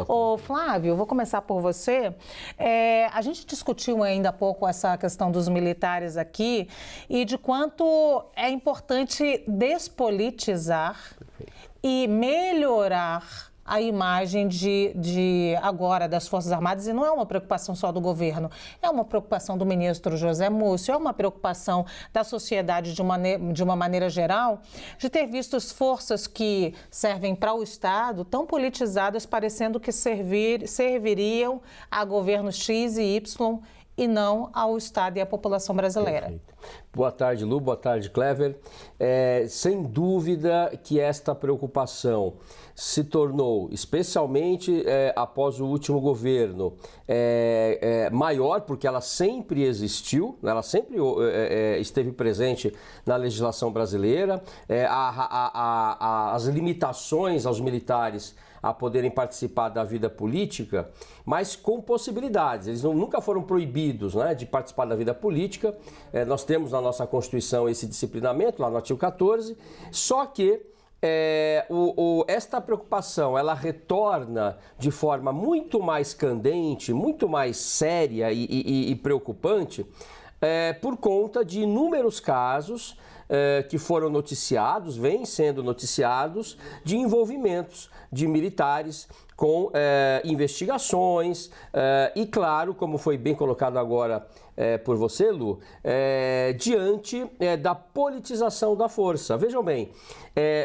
Ô Flávio, vou começar por você. A gente discutiu ainda há pouco essa questão dos militares aqui e de quanto é importante despolitizar e melhorar a imagem agora das Forças Armadas, e não é uma preocupação só do governo, é uma preocupação do ministro José Múcio, é uma preocupação da sociedade de uma maneira geral, de ter visto as forças que servem para o Estado tão politizadas, parecendo que serviriam a governo X e Y e não ao Estado e à população brasileira. Perfeito. Boa tarde, Lu. Boa tarde, Clever. Sem dúvida que esta preocupação se tornou, especialmente após o último governo, maior, porque ela sempre existiu, ela sempre esteve presente na legislação brasileira. As limitações aos militares a poderem participar da vida política, mas com possibilidades. Eles nunca foram proibidos, né, de participar da vida política. Nós temos na nossa Constituição esse disciplinamento, lá no artigo 14, só que esta preocupação, ela retorna de forma muito mais candente, muito mais séria e preocupante, por conta de inúmeros casos que foram noticiados, vêm sendo noticiados, de envolvimentos de militares com investigações e, claro, como foi bem colocado agora por você, Lu, diante da politização da força. Vejam bem,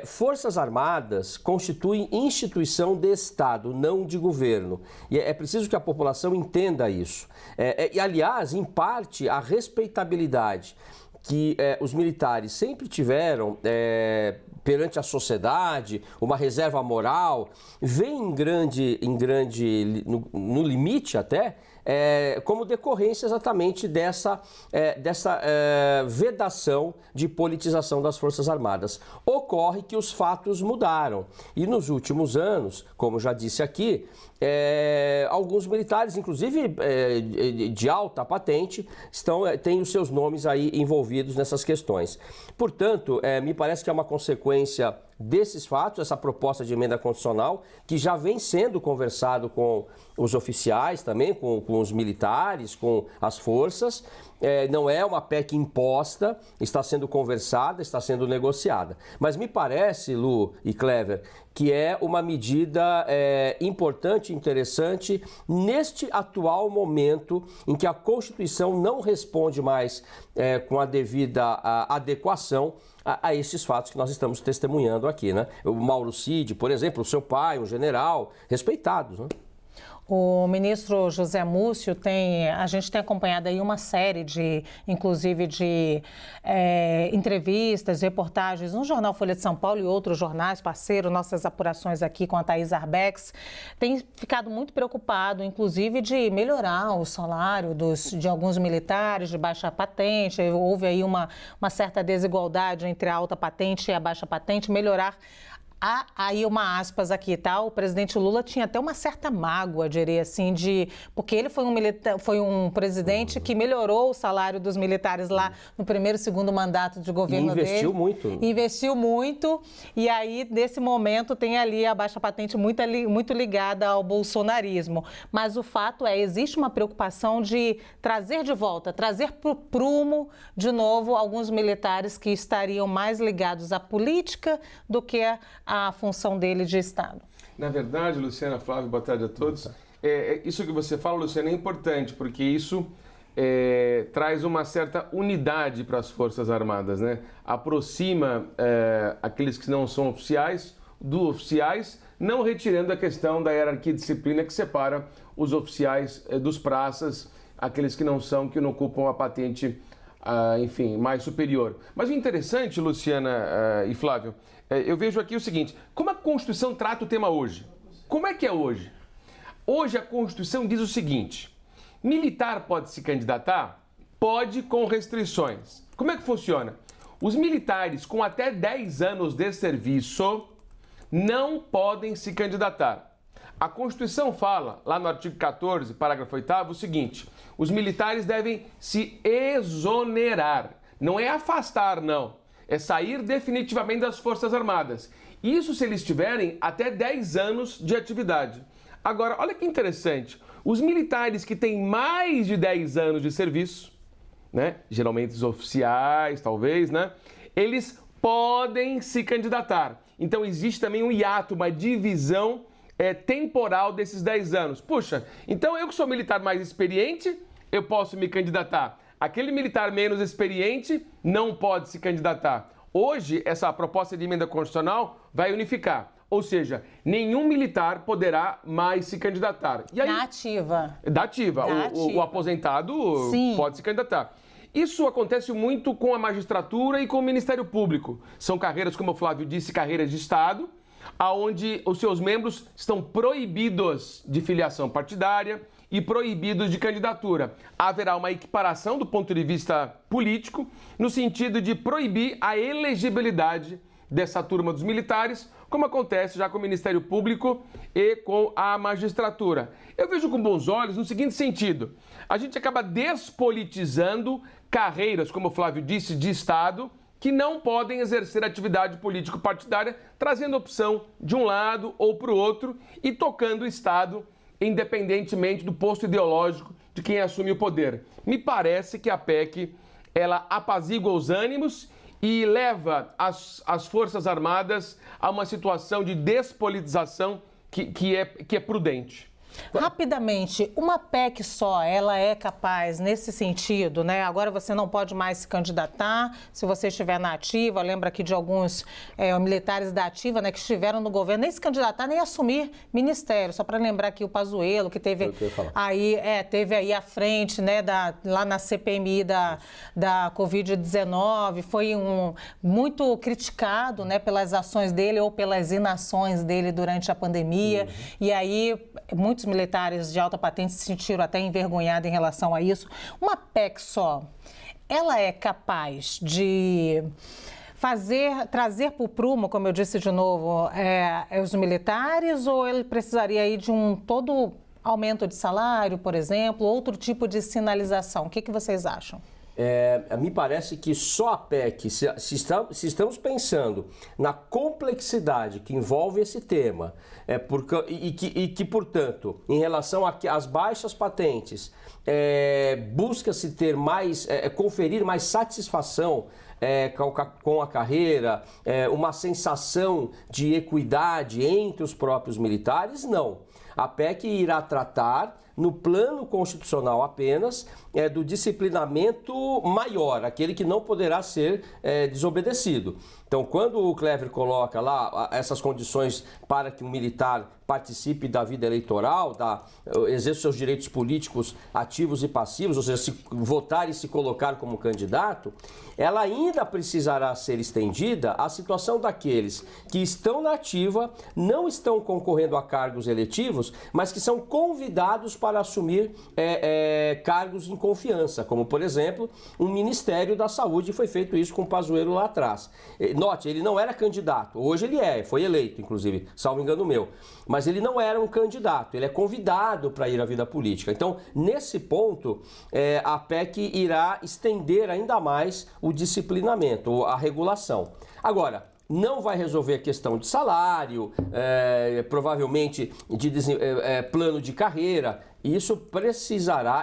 Forças Armadas constituem instituição de Estado, não de governo. E é preciso que a população entenda isso. E, aliás, em parte, a respeitabilidade que os militares sempre tiveram perante a sociedade, uma reserva moral, vem no limite até, como decorrência exatamente dessa vedação de politização das Forças Armadas. Ocorre que os fatos mudaram e nos últimos anos, como já disse aqui, alguns militares, inclusive de alta patente, têm os seus nomes aí envolvidos nessas questões. Portanto, me parece que é uma consequência desses fatos, essa proposta de emenda constitucional, que já vem sendo conversado com os oficiais também, com os militares, com as forças. Não é uma PEC imposta, está sendo conversada, está sendo negociada. Mas me parece, Lu e Clever, que é uma medida importante e interessante neste atual momento em que a Constituição não responde mais com a devida adequação a esses fatos que nós estamos testemunhando aqui, né? O Mauro Cid, por exemplo, o seu pai, um general, respeitados, né? O ministro José Múcio a gente tem acompanhado aí uma série inclusive de entrevistas, reportagens no jornal Folha de São Paulo e outros jornais, parceiro, nossas apurações aqui com a Thaís Arbex, tem ficado muito preocupado, inclusive, de melhorar o salário de alguns militares de baixa patente. Houve aí uma certa desigualdade entre a alta patente e a baixa patente, melhorar. Há aí uma aspas aqui, tá? O presidente Lula tinha até uma certa mágoa, diria assim, porque ele foi um presidente que melhorou o salário dos militares lá no primeiro e segundo mandato de governo dele. Investiu muito. Investiu muito. E aí, nesse momento, tem ali a baixa patente muito ligada ao bolsonarismo. Mas o fato existe uma preocupação de trazer de volta, trazer para o prumo, de novo, alguns militares que estariam mais ligados à política do que a função dele de Estado. Na verdade, Luciana, Flávio, boa tarde a todos. Isso que você fala, Luciana, é importante, porque isso traz uma certa unidade para as Forças Armadas, né? Aproxima aqueles que não são oficiais dos oficiais, não retirando a questão da hierarquia e disciplina que separa os oficiais dos praças, aqueles que não ocupam a patente, enfim, mais superior. Mas o interessante, Luciana e Flávio, eu vejo aqui o seguinte: como a Constituição trata o tema hoje? Como é que é hoje? Hoje a Constituição diz o seguinte: militar pode se candidatar? Pode, com restrições. Como é que funciona? Os militares com até 10 anos de serviço não podem se candidatar. A Constituição fala, lá no artigo 14, parágrafo 8º, o seguinte: os militares devem se exonerar. Não é afastar, não. É sair definitivamente das Forças Armadas. Isso se eles tiverem até 10 anos de atividade. Agora, olha que interessante, os militares que têm mais de 10 anos de serviço, né, geralmente os oficiais, talvez, né, eles podem se candidatar. Então existe também um hiato, uma divisão temporal desses 10 anos. Puxa, então eu que sou militar mais experiente, eu posso me candidatar. Aquele militar menos experiente não pode se candidatar. Hoje, essa proposta de emenda constitucional vai unificar. Ou seja, nenhum militar poderá mais se candidatar. E aí, da ativa. Da ativa. O aposentado Sim. pode se candidatar. Isso acontece muito com a magistratura e com o Ministério Público. São carreiras, como o Flávio disse, carreiras de Estado, onde os seus membros estão proibidos de filiação partidária e proibidos de candidatura. Haverá uma equiparação do ponto de vista político, no sentido de proibir a elegibilidade dessa turma dos militares, como acontece já com o Ministério Público e com a magistratura. Eu vejo com bons olhos no seguinte sentido: a gente acaba despolitizando carreiras, como o Flávio disse, de Estado, que não podem exercer atividade político-partidária, trazendo opção de um lado ou para o outro e tocando o Estado independentemente do posto ideológico de quem assume o poder. Me parece que a PEC, ela apazigua os ânimos e leva as Forças Armadas a uma situação de despolitização que é prudente. Rapidamente, uma PEC só, ela é capaz nesse sentido, né? Agora você não pode mais se candidatar se você estiver na ativa. Lembra aqui de alguns militares da ativa, né, que estiveram no governo, nem se candidatar, nem assumir ministério. Só para lembrar aqui o Pazuello, que teve aí à frente, né, lá na CPMI da Covid-19, foi muito criticado, né, pelas ações dele ou pelas inações dele durante a pandemia. E aí muitos militares de alta patente se sentiram até envergonhados em relação a isso. Uma PEC só, ela é capaz de trazer para o prumo, como eu disse de novo, os militares, ou ele precisaria aí de todo aumento de salário, por exemplo, outro tipo de sinalização? O que vocês acham? Me parece que só a PEC, se estamos pensando na complexidade que envolve esse tema, que, portanto, em relação às baixas patentes, busca-se ter conferir mais satisfação com a carreira, uma sensação de equidade entre os próprios militares, não. A PEC irá tratar, no plano constitucional apenas, do disciplinamento maior, aquele que não poderá ser desobedecido. Então, quando o Clever coloca lá essas condições para que um militar participe da vida eleitoral, exerça seus direitos políticos ativos e passivos, ou seja, se votar e se colocar como candidato, ela ainda precisará ser estendida à situação daqueles que estão na ativa, não estão concorrendo a cargos eletivos, mas que são convidados para assumir cargos em confiança, como, por exemplo, um Ministério da Saúde. Foi feito isso com o Pazuello lá atrás. Note, ele não era candidato, hoje ele foi eleito, inclusive, salvo engano meu, mas ele não era um candidato, ele é convidado para ir à vida política. Então, nesse ponto, a PEC irá estender ainda mais o disciplinamento, a regulação. Agora, não vai resolver a questão de salário, provavelmente de plano de carreira. Isso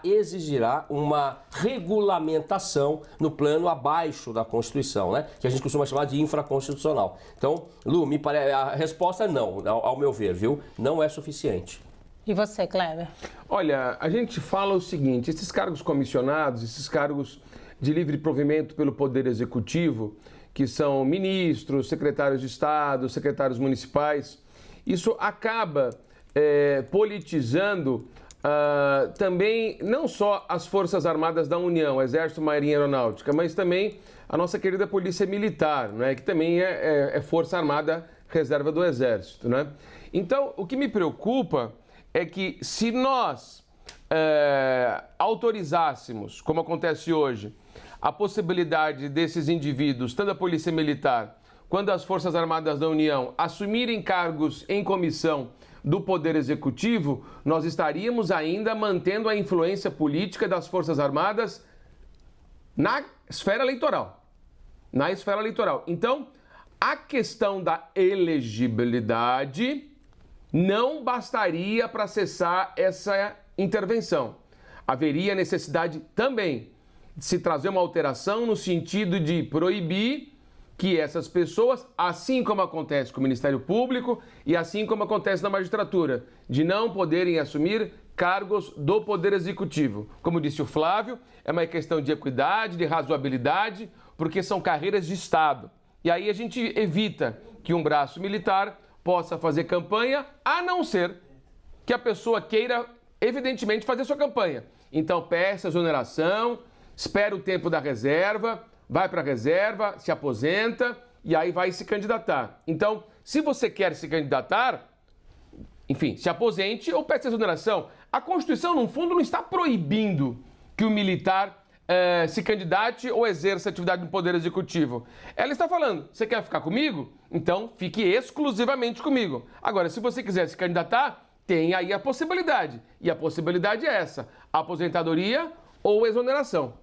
exigirá uma regulamentação no plano abaixo da Constituição, né? Que a gente costuma chamar de infraconstitucional. Então, Lu, a resposta é não, ao meu ver, viu? Não é suficiente. E você, Clever? Olha, a gente fala o seguinte: esses cargos comissionados, esses cargos de livre provimento pelo Poder Executivo, que são ministros, secretários de Estado, secretários municipais, isso acaba politizando também não só as Forças Armadas da União, Exército, Marinha e Aeronáutica, mas também a nossa querida Polícia Militar, né, que também é Força Armada Reserva do Exército, né? Então, o que me preocupa é que se nós autorizássemos, como acontece hoje, a possibilidade desses indivíduos, tanto a Polícia Militar quanto as Forças Armadas da União, assumirem cargos em comissão do Poder Executivo, nós estaríamos ainda mantendo a influência política das Forças Armadas na esfera eleitoral. Na esfera eleitoral. Então, a questão da elegibilidade não bastaria para cessar essa intervenção. Haveria necessidade também de se trazer uma alteração no sentido de proibir que essas pessoas, assim como acontece com o Ministério Público e assim como acontece na magistratura, de não poderem assumir cargos do Poder Executivo. Como disse o Flávio, é uma questão de equidade, de razoabilidade, porque são carreiras de Estado. E aí a gente evita que um braço militar possa fazer campanha, a não ser que a pessoa queira, evidentemente, fazer sua campanha. Então peça exoneração, espera o tempo da reserva, vai para a reserva, se aposenta e aí vai se candidatar. Então, se você quer se candidatar, enfim, se aposente ou peça exoneração. A Constituição, no fundo, não está proibindo que o militar se candidate ou exerça atividade no Poder Executivo. Ela está falando, você quer ficar comigo? Então, fique exclusivamente comigo. Agora, se você quiser se candidatar, tem aí a possibilidade. E a possibilidade é essa, aposentadoria ou exoneração.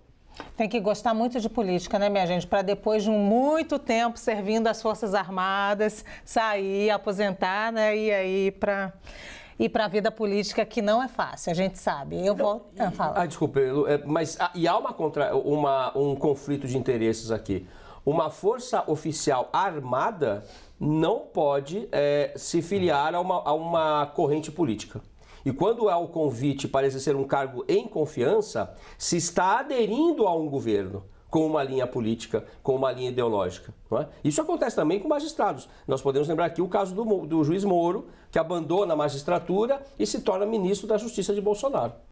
Tem que gostar muito de política, né, minha gente? Para depois de muito tempo servindo as Forças Armadas, sair, aposentar, né? E aí para a vida política, que não é fácil, a gente sabe. Eu vou... Fala. Desculpa, mas e há um conflito de interesses aqui. Uma força oficial armada não pode se filiar a uma corrente política. E quando há o convite para exercer um cargo em confiança, se está aderindo a um governo com uma linha política, com uma linha ideológica. Não é? Isso acontece também com magistrados. Nós podemos lembrar aqui o caso do juiz Moro, que abandona a magistratura e se torna ministro da Justiça de Bolsonaro.